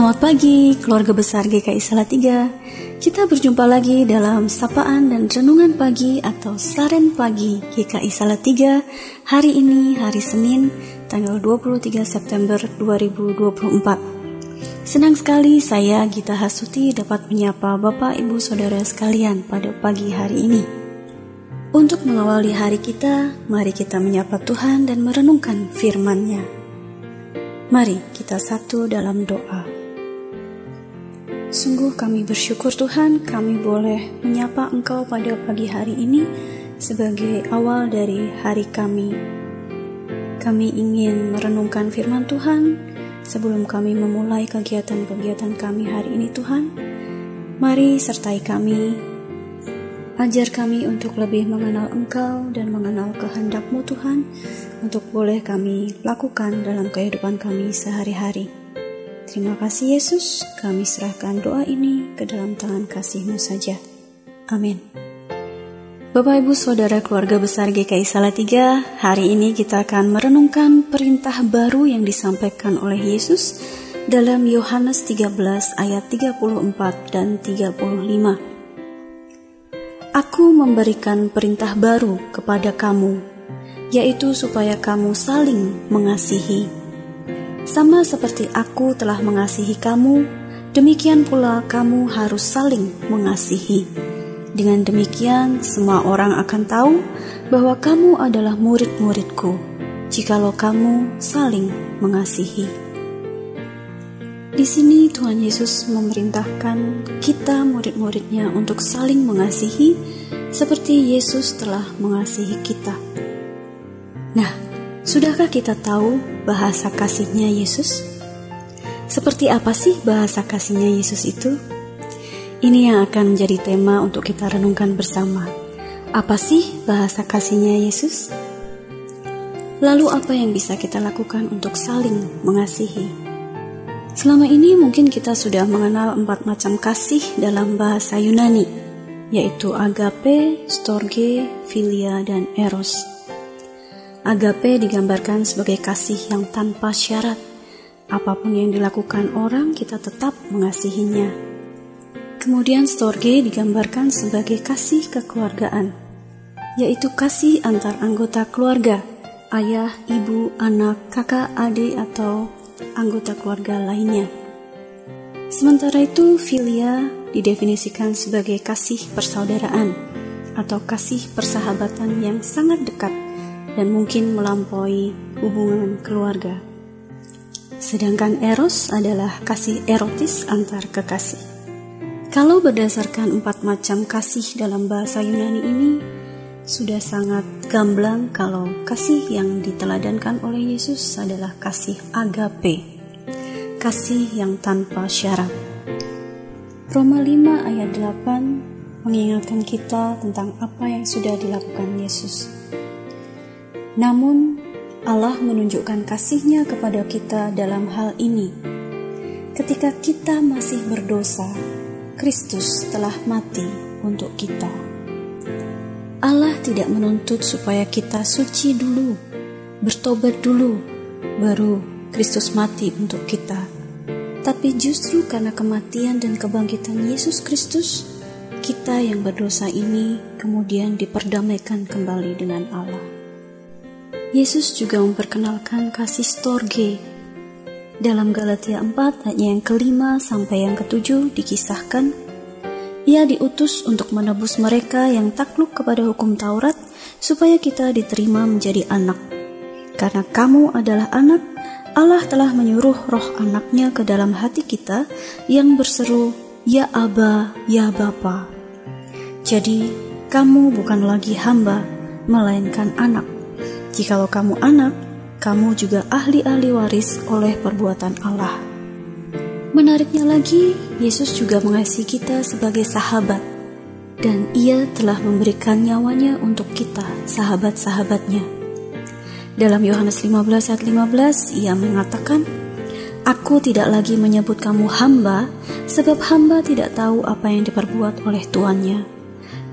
Selamat pagi, keluarga besar GKI Salatiga. Kita berjumpa lagi dalam sapaan dan renungan pagi atau Saren Pagi GKI Salatiga. Hari ini hari Senin, tanggal 23 September 2024. Senang sekali saya Gita Hasuti dapat menyapa Bapak Ibu Saudara sekalian pada pagi hari ini. Untuk mengawali hari kita, mari kita menyapa Tuhan dan merenungkan firman-Nya. Mari kita satu dalam doa. Sungguh kami bersyukur Tuhan, kami boleh menyapa Engkau pada pagi hari ini sebagai awal dari hari kami. Kami ingin merenungkan firman Tuhan sebelum kami memulai kegiatan-kegiatan kami hari ini Tuhan. Mari sertai kami, ajar kami untuk lebih mengenal Engkau dan mengenal kehendak-Mu Tuhan, untuk boleh kami lakukan dalam kehidupan kami sehari-hari. Terima kasih Yesus, kami serahkan doa ini ke dalam tangan kasih-Mu saja. Amin. Bapak Ibu Saudara keluarga besar GKI Salatiga, hari ini kita akan merenungkan perintah baru yang disampaikan oleh Yesus dalam Yohanes 13 ayat 34 dan 35. Aku memberikan perintah baru kepada kamu, yaitu supaya kamu saling mengasihi. Sama seperti aku telah mengasihi kamu, demikian pula kamu harus saling mengasihi. Dengan demikian, semua orang akan tahu bahwa kamu adalah murid-muridku, jikalau kamu saling mengasihi. Di sini Tuhan Yesus memerintahkan kita murid-muridnya untuk saling mengasihi seperti Yesus telah mengasihi kita. Nah, sudahkah kita tahu bahasa kasihnya Yesus? Seperti apa sih bahasa kasihnya Yesus itu? Ini yang akan menjadi tema untuk kita renungkan bersama. Apa sih bahasa kasihnya Yesus? Lalu apa yang bisa kita lakukan untuk saling mengasihi? Selama ini mungkin kita sudah mengenal 4 macam kasih dalam bahasa Yunani, yaitu agape, storge, philia, dan eros. Agape digambarkan sebagai kasih yang tanpa syarat. Apapun yang dilakukan orang, kita tetap mengasihinya. Kemudian storge digambarkan sebagai kasih kekeluargaan, yaitu kasih antar anggota keluarga, ayah, ibu, anak, kakak, adik, atau anggota keluarga lainnya. Sementara itu, philia didefinisikan sebagai kasih persaudaraan atau kasih persahabatan yang sangat dekat dan mungkin melampaui hubungan keluarga. Sedangkan eros adalah kasih erotis antar kekasih. Kalau berdasarkan 4 macam kasih dalam bahasa Yunani ini, sudah sangat gamblang kalau kasih yang diteladankan oleh Yesus adalah kasih agape, kasih yang tanpa syarat. Roma 5 ayat 8 mengingatkan kita tentang apa yang sudah dilakukan Yesus. Namun Allah menunjukkan kasih-Nya kepada kita dalam hal ini. Ketika kita masih berdosa, Kristus telah mati untuk kita. Allah tidak menuntut supaya kita suci dulu, bertobat dulu, baru Kristus mati untuk kita. Tapi justru karena kematian dan kebangkitan Yesus Kristus, kita yang berdosa ini kemudian diperdamaikan kembali dengan Allah. Yesus juga memperkenalkan kasih storge. Dalam Galatia 4 ayat yang ke-5 sampai yang ke-7 dikisahkan, Ia diutus untuk menebus mereka yang takluk kepada hukum Taurat, supaya kita diterima menjadi anak. Karena kamu adalah anak, Allah telah menyuruh roh anaknya ke dalam hati kita yang berseru, Ya Aba, Ya Bapa. Jadi, kamu bukan lagi hamba, melainkan anak. Jikalau kamu anak, kamu juga ahli-ahli waris oleh perbuatan Allah. Menariknya lagi, Yesus juga mengasihi kita sebagai sahabat, dan Ia telah memberikan nyawanya untuk kita, sahabat-sahabatnya. Dalam Yohanes 15 ayat 15, Ia mengatakan, Aku tidak lagi menyebut kamu hamba, sebab hamba tidak tahu apa yang diperbuat oleh tuannya.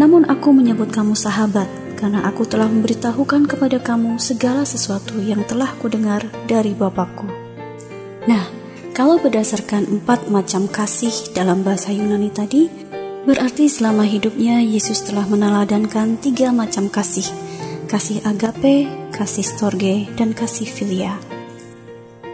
Namun aku menyebut kamu sahabat, karena aku telah memberitahukan kepada kamu segala sesuatu yang telah kudengar dari Bapakku. Nah, Kalau berdasarkan 4 macam kasih dalam bahasa Yunani tadi, berarti selama hidupnya Yesus telah meneladankan 3 macam kasih. Kasih agape, kasih storge, dan kasih filia.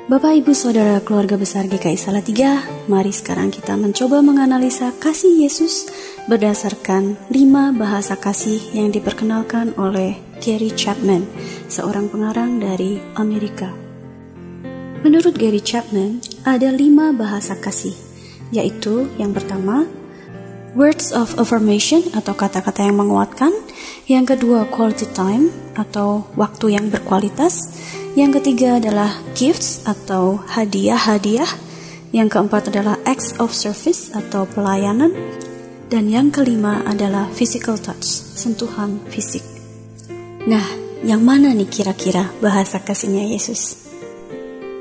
Bapak, Ibu, Saudara, keluarga besar GKI Salatiga, mari sekarang kita mencoba menganalisa kasih Yesus berdasarkan 5 bahasa kasih yang diperkenalkan oleh Gary Chapman, seorang pengarang dari Amerika. Menurut Gary Chapman, ada 5 bahasa kasih, yaitu yang pertama, words of affirmation atau kata-kata yang menguatkan, yang kedua, quality time atau waktu yang berkualitas, yang ketiga adalah gifts atau hadiah-hadiah, yang keempat adalah acts of service atau pelayanan, dan yang kelima adalah physical touch, sentuhan fisik. Nah, yang mana nih kira-kira bahasa kasihnya Yesus?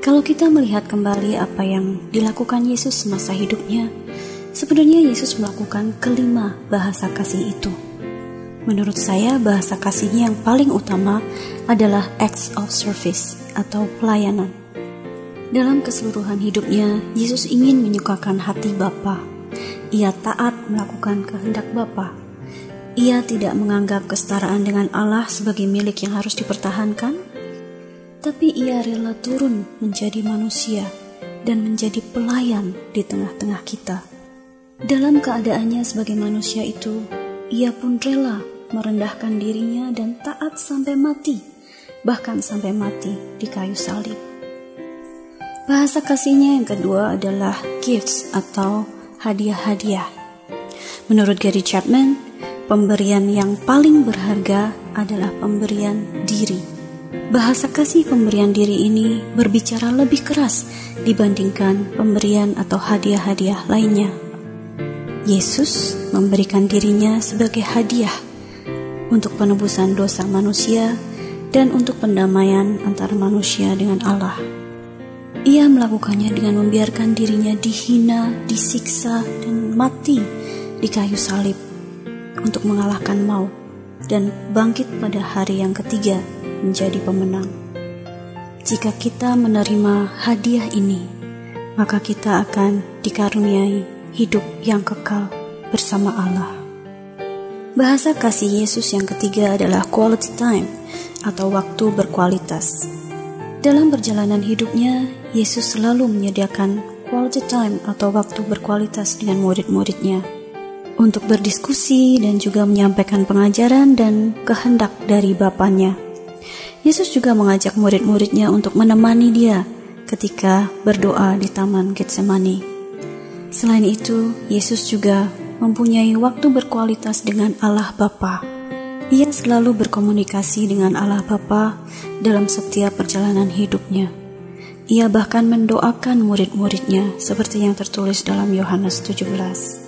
Kalau kita melihat kembali apa yang dilakukan Yesus semasa hidupnya, sebenarnya Yesus melakukan kelima bahasa kasih itu. Menurut saya, bahasa kasihnya yang paling utama adalah acts of service atau pelayanan. Dalam keseluruhan hidupnya, Yesus ingin menyukakan hati Bapa. Ia taat melakukan kehendak Bapa. Ia tidak menganggap kesetaraan dengan Allah sebagai milik yang harus dipertahankan, tapi ia rela turun menjadi manusia dan menjadi pelayan di tengah-tengah kita. Dalam keadaannya sebagai manusia itu, ia pun rela merendahkan dirinya dan taat sampai mati, bahkan sampai mati di kayu salib. Bahasa kasihnya yang kedua adalah gifts atau hadiah-hadiah. Menurut Gary Chapman, pemberian yang paling berharga adalah pemberian diri. Bahasa kasih pemberian diri ini berbicara lebih keras dibandingkan pemberian atau hadiah-hadiah lainnya. Yesus memberikan dirinya sebagai hadiah untuk penebusan dosa manusia dan untuk pendamaian antara manusia dengan Allah. Ia melakukannya dengan membiarkan dirinya dihina, disiksa, dan mati di kayu salib untuk mengalahkan maut dan bangkit pada hari yang ketiga menjadi pemenang. Jika kita menerima hadiah ini, maka kita akan dikaruniai hidup yang kekal bersama Allah. Bahasa kasih Yesus yang ketiga adalah quality time atau waktu berkualitas. Dalam perjalanan hidupnya, Yesus selalu menyediakan quality time atau waktu berkualitas dengan murid-muridnya untuk berdiskusi dan juga menyampaikan pengajaran dan kehendak dari Bapanya. Yesus juga mengajak murid-muridnya untuk menemani dia ketika berdoa di Taman Getsemani. Selain itu, Yesus juga mempunyai waktu berkualitas dengan Allah Bapa. Ia selalu berkomunikasi dengan Allah Bapa dalam setiap perjalanan hidupnya. Ia bahkan mendoakan murid-muridnya seperti yang tertulis dalam Yohanes 17.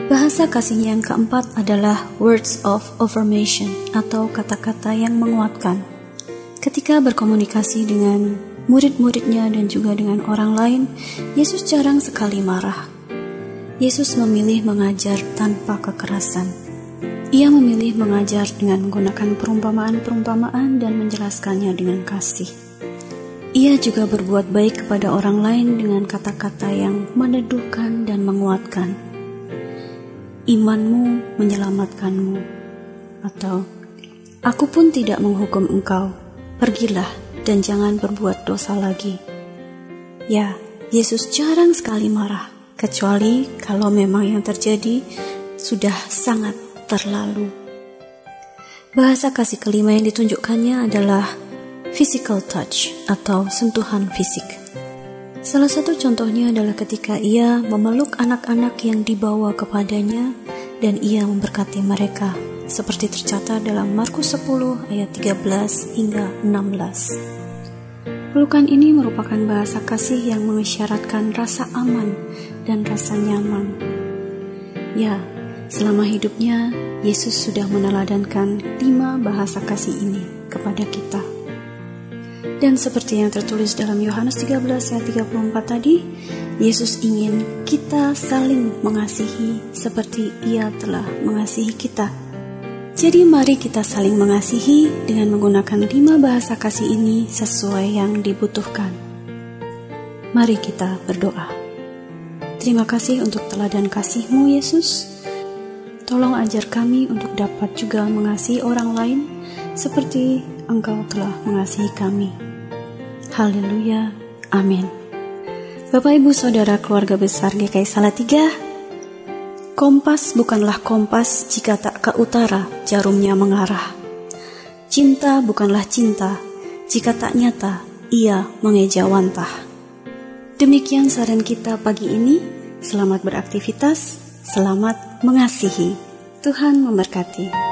Bahasa kasihnya yang keempat adalah words of affirmation atau kata-kata yang menguatkan. Ketika berkomunikasi dengan murid-muridnya dan juga dengan orang lain, Yesus jarang sekali marah. Yesus memilih mengajar tanpa kekerasan. Ia memilih mengajar dengan menggunakan perumpamaan-perumpamaan dan menjelaskannya dengan kasih. Ia juga berbuat baik kepada orang lain dengan kata-kata yang meneduhkan dan menguatkan. Imanmu menyelamatkanmu, atau aku pun tidak menghukum engkau, pergilah dan jangan berbuat dosa lagi. Ya, Yesus jarang sekali marah, kecuali kalau memang yang terjadi sudah sangat terlalu. Bahasa kasih kelima yang ditunjukkannya adalah physical touch atau sentuhan fisik. Salah satu contohnya adalah ketika ia memeluk anak-anak yang dibawa kepadanya dan ia memberkati mereka, seperti tercatat dalam Markus 10 ayat 13 hingga 16. Pelukan ini merupakan bahasa kasih yang mengisyaratkan rasa aman dan rasa nyaman. Ya, selama hidupnya, Yesus sudah meneladankan 5 bahasa kasih ini kepada kita. Dan seperti yang tertulis dalam Yohanes 13 ayat 34 tadi, Yesus ingin kita saling mengasihi seperti Ia telah mengasihi kita. Jadi mari kita saling mengasihi dengan menggunakan 5 bahasa kasih ini sesuai yang dibutuhkan. Mari kita berdoa. Terima kasih untuk teladan kasih-Mu, Yesus. Tolong ajar kami untuk dapat juga mengasihi orang lain seperti Engkau telah mengasihi kami. Haleluya. Amin. Bapak, Ibu, Saudara, keluarga besar GKI Salatiga, kompas bukanlah kompas jika tak ke utara jarumnya mengarah. Cinta bukanlah cinta jika tak nyata ia mengejawantah. Demikian saran kita pagi ini. Selamat beraktivitas, selamat mengasihi. Tuhan memberkati.